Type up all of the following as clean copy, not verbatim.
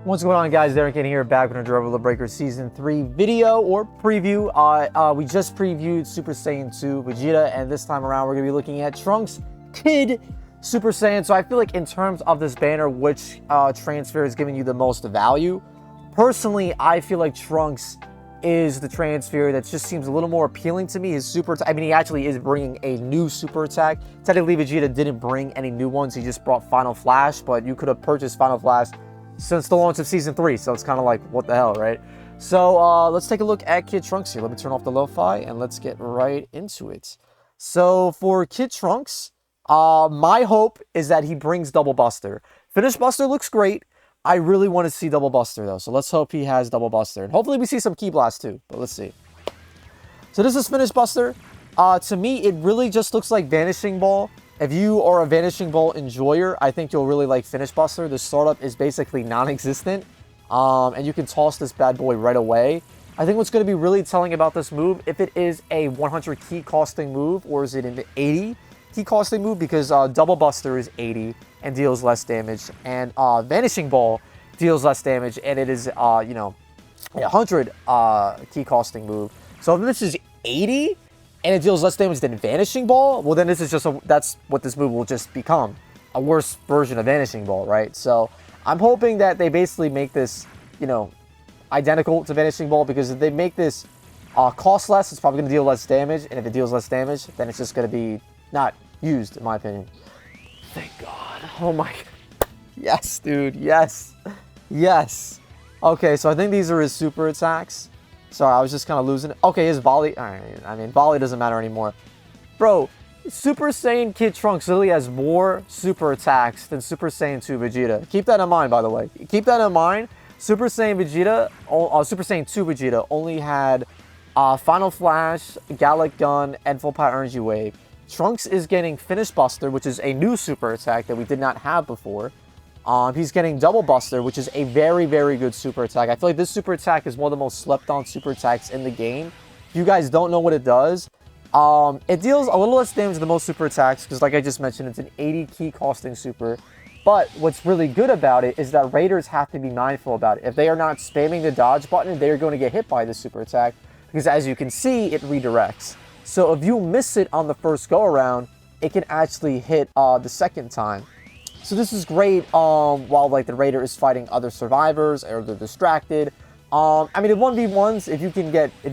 What's going on, guys? Ironcane here, back with another the Breaker Season 3 video or preview. We just previewed Super Saiyan 2 Vegeta, and this time around we're going to be looking at Trunks Kid Super Saiyan. So I feel like in terms of this banner, which transfer is giving you the most value? Personally, I feel like Trunks is the transfer that just seems a little more appealing to me. His super attack, I mean, he actually is bringing a new super attack. Technically, Vegeta didn't bring any new ones. He just brought Final Flash, but you could have purchased Final Flash since the launch of Season 3, so it's kind of like, what the hell, right? So, let's take a look at Kid Trunks here. Let me turn off the lo-fi, and let's get right into it. So, for Kid Trunks, my hope is that he brings Double Buster. Finish Buster looks great. I really want to see Double Buster, though, so let's hope he has Double Buster. And hopefully we see some Ki Blast, too, but let's see. So, this is Finish Buster. To me, it really just looks like Vanishing Ball. If you are a Vanishing Ball enjoyer, I think you'll really like Finish Buster. The startup is basically non-existent, and you can toss this bad boy right away. I think what's going to be really telling about this move, if it is a 100 key costing move, or is it an 80 key costing move, because Double Buster is 80 and deals less damage, and Vanishing Ball deals less damage, and it is, you know, a 100 key costing move. So if this is 80... and it deals less damage than Vanishing Ball, well, then this is just that's what this move will just become. A worse version of Vanishing Ball, right? So I'm hoping that they basically make this, you know, identical to Vanishing Ball, because if they make this cost less, it's probably going to deal less damage. And if it deals less damage, then it's just going to be not used, in my opinion. Thank God. Oh my God. Yes, dude. Yes. Yes. Okay, so I think these are his super attacks. Sorry, I was just kind of losing it. Okay, his volley. I mean, volley doesn't matter anymore. Bro, Super Saiyan Kid Trunks literally has more super attacks than Super Saiyan 2 Vegeta. Keep that in mind, by the way. Keep that in mind. Super Saiyan Vegeta, Super Saiyan 2 Vegeta only had Final Flash, Gallic Gun, and Full Power Energy Wave. Trunks is getting Finish Buster, which is a new super attack that we did not have before. He's getting Double Buster, which is a very, very good super attack. I feel like this super attack is one of the most slept-on super attacks in the game. If you guys don't know what it does, it deals a little less damage than most super attacks, because like I just mentioned, it's an 80 key costing super. But what's really good about it is that Raiders have to be mindful about it. If they are not spamming the dodge button, they are going to get hit by this super attack, because as you can see, it redirects. So if you miss it on the first go-around, it can actually hit the second time. So this is great while like the Raider is fighting other survivors or they're distracted. I mean, in 1v1s, if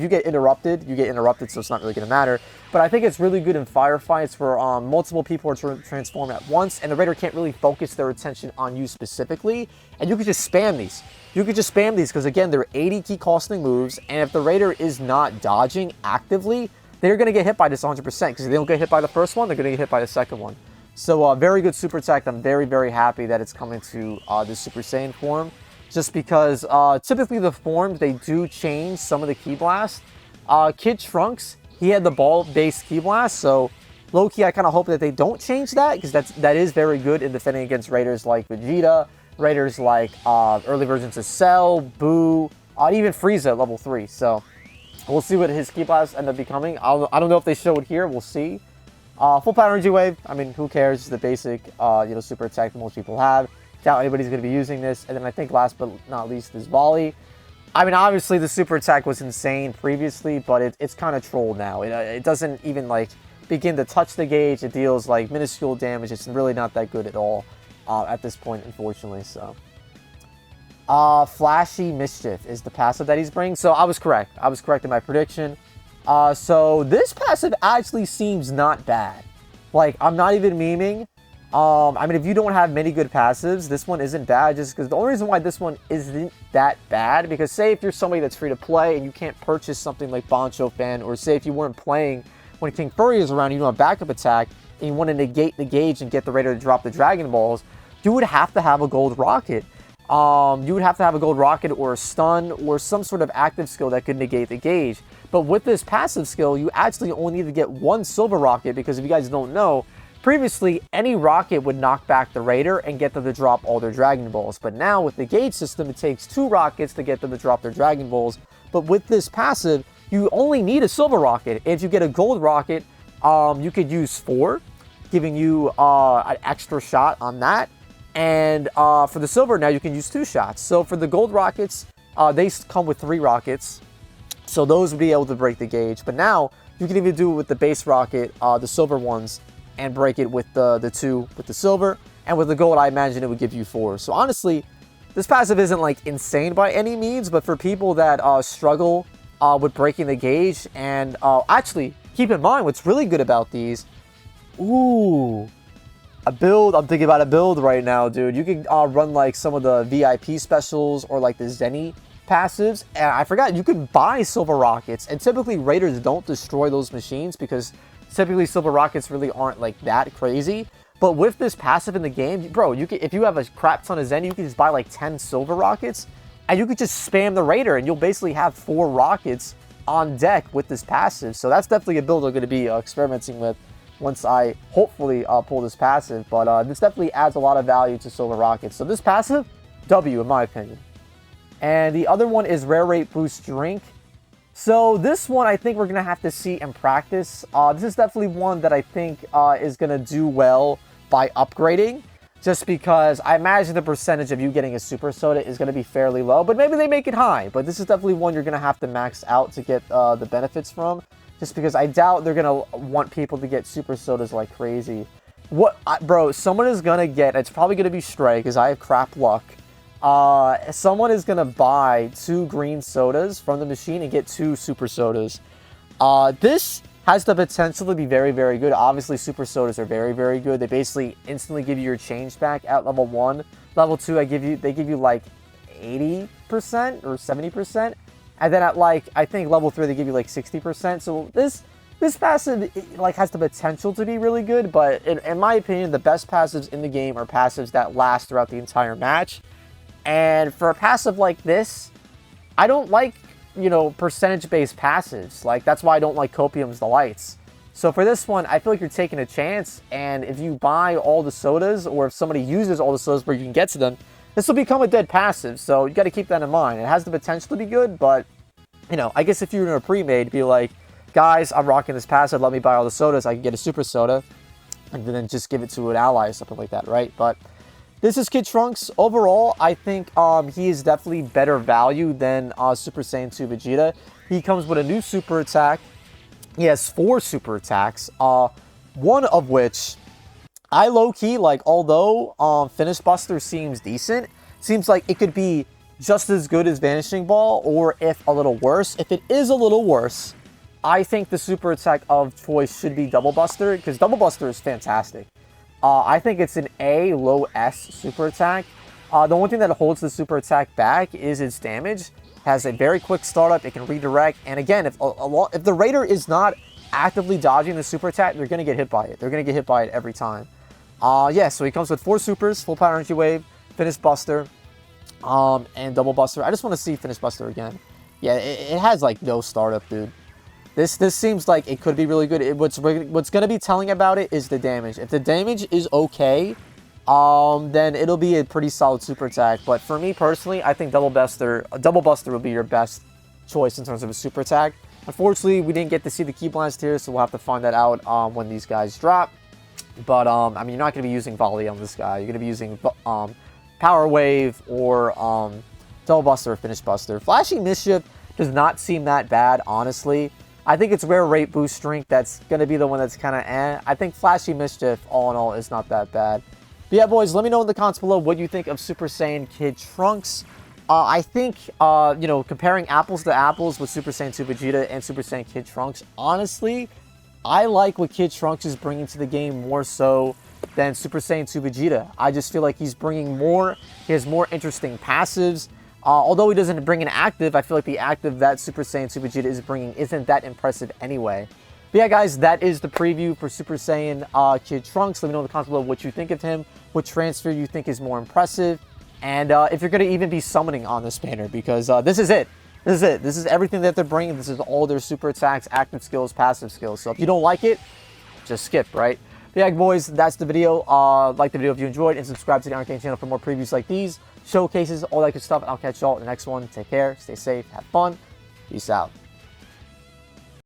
you get interrupted, you get interrupted, so it's not really going to matter. But I think it's really good in firefights where multiple people are transformed at once, and the Raider can't really focus their attention on you specifically. And you could just spam these. You could just spam these because, again, they're 80 key costing moves, and if the Raider is not dodging actively, they're going to get hit by this 100%, because if they don't get hit by the first one, they're going to get hit by the second one. So, very good super attack. I'm very, very happy that it's coming to this Super Saiyan form. Just because typically the forms, they do change some of the Ki Blast. Kid Trunks, he had the ball-based Ki Blast. So, low-key, I kind of hope that they don't change that, because that is very good in defending against Raiders like Vegeta, Raiders like early versions of Cell, Boo, even Frieza at level 3. So, we'll see what his Ki Blast end up becoming. I don't know if they show it here. We'll see. Full Power Energy Wave, I mean, who cares? It's the basic, you know, super attack that most people have. Doubt anybody's going to be using this. And then I think last but not least is Volley. I mean, obviously the super attack was insane previously, but it's kind of trolled now. It doesn't even, like, begin to touch the gauge. It deals, like, minuscule damage. It's really not that good at all at this point, unfortunately, so. Flashy Mischief is the passive that he's bringing. So I was correct. I was correct in my prediction. So this passive actually seems not bad. Like, I'm not even memeing. I mean, if you don't have many good passives, this one isn't bad, just because the only reason why this one isn't that bad, because say if you're somebody that's free to play and you can't purchase something like Boncho Fan, or say if you weren't playing when King FURRY is around, you don't have backup attack, and you want to negate the gauge and get the Raider to drop the Dragon Balls, you would have to have a gold rocket. You would have to have a gold rocket or a stun or some sort of active skill that could negate the gauge. But with this passive skill, you actually only need to get one silver rocket, because if you guys don't know, previously any rocket would knock back the Raider and get them to drop all their Dragon Balls. But now with the gauge system, it takes 2 rockets to get them to drop their Dragon Balls. But with this passive, you only need a silver rocket. If you get a gold rocket, you could use 4, giving you an extra shot on that. And for the silver, now you can use 2 shots. So for the gold rockets, they come with 3 rockets. So those would be able to break the gauge. But now you can even do it with the base rocket, the silver ones, and break it with the 2 with the silver. And with the gold, I imagine it would give you 4. So honestly, this passive isn't like insane by any means, but for people that struggle with breaking the gauge, and actually keep in mind what's really good about these. Ooh, a build. I'm thinking about a build right now, dude. You can run like some of the VIP specials or like the Zeni passives. And I forgot, you can buy silver rockets, and typically raiders don't destroy those machines because typically silver rockets really aren't like that crazy. But with this passive in the game, bro, you can, if you have a crap ton of Zeni, you can just buy like 10 silver rockets, and you could just spam the raider, and you'll basically have 4 rockets on deck with this passive. So that's definitely a build I'm going to be experimenting with once I hopefully pull this passive. But this definitely adds a lot of value to silver rockets. So this passive, W in my opinion. And the other one is rare rate boost drink. So this one I think we're going to have to see in practice. This is definitely one that I think is going to do well by upgrading. Just because I imagine the percentage of you getting a super soda is going to be fairly low. But maybe they make it high. But this is definitely one you're going to have to max out to get the benefits from. Just because I doubt they're going to want people to get super sodas like crazy. Bro, someone is going to get, it's probably going to be Stray because I have crap luck. Someone is going to buy 2 green sodas from the machine and get 2 super sodas. This has the potential to be very, very good. Obviously, super sodas are very, very good. They basically instantly give you your change back at level 1. Level 2, they give you like 80% or 70%. And then at like, I think level 3, they give you like 60%. So this passive like has the potential to be really good. But in my opinion, the best passives in the game are passives that last throughout the entire match. And for a passive like this, I don't like, you know, percentage-based passives. Like, that's why I don't like Copium's Delights. So for this one, I feel like you're taking a chance. And if you buy all the sodas, or if somebody uses all the sodas where you can get to them, this will become a dead passive. So you got to keep that in mind. It has the potential to be good, but, you know, I guess if you're in a pre-made, be like, guys, I'm rocking this passive. Let me buy all the sodas. I can get a super soda. And then just give it to an ally or something like that, right? But this is Kid Trunks. Overall, I think he is definitely better value than Super Saiyan 2 Vegeta. He comes with a new super attack. He has 4 super attacks, one of which I low-key, like, although Finish Buster seems decent, seems like it could be just as good as Vanishing Ball, or if a little worse. If it is a little worse, I think the super attack of choice should be Double Buster, because Double Buster is fantastic. I think it's an A, low S super attack. The only thing that holds the super attack back is its damage. Has a very quick startup, it can redirect, and again, if the raider is not actively dodging the super attack, they're going to get hit by it. They're going to get hit by it every time. Yeah, so he comes with 4 supers, full power energy wave, Finish Buster, and Double Buster. I just want to see Finish Buster again. Yeah, it has like no startup, dude. This seems like it could be really good. What's going to be telling about it is the damage. If the damage is okay, then it'll be a pretty solid super attack. But for me personally, I think Double Buster will be your best choice in terms of a super attack. Unfortunately, we didn't get to see the Key Blast here, so we'll have to find that out when these guys drop. But I mean, you're not going to be using Volley on this guy. You're going to be using Power Wave or Double Buster or Finish Buster. Flashy Mischief does not seem that bad, honestly. I think it's Rare Rate Boost Drink that's going to be the one that's kind of eh. I think Flashy Mischief, all in all, is not that bad. But yeah, boys, let me know in the comments below what you think of Super Saiyan Kid Trunks. I think, you know, comparing apples to apples with Super Saiyan 2 Vegeta and Super Saiyan Kid Trunks, honestly, I like what Kid Trunks is bringing to the game more so than Super Saiyan 2 Vegeta. I just feel like he's bringing more, he has more interesting passives. Although he doesn't bring an active, I feel like the active that Super Saiyan 2 Vegeta is bringing isn't that impressive anyway. But yeah, guys, that is the preview for Super Saiyan Kid Trunks. Let me know in the comments below what you think of him, what transfer you think is more impressive, and if you're going to even be summoning on this banner, because this is it. This is it. This is everything that they're bringing. This is all their super attacks, active skills, passive skills. So if you don't like it, just skip, right? But yeah, boys, that's the video. Like the video if you enjoyed, and subscribe to the Ironcane channel for more previews like these, showcases, all that good stuff. And I'll catch y'all in the next one. Take care, stay safe, have fun. Peace out.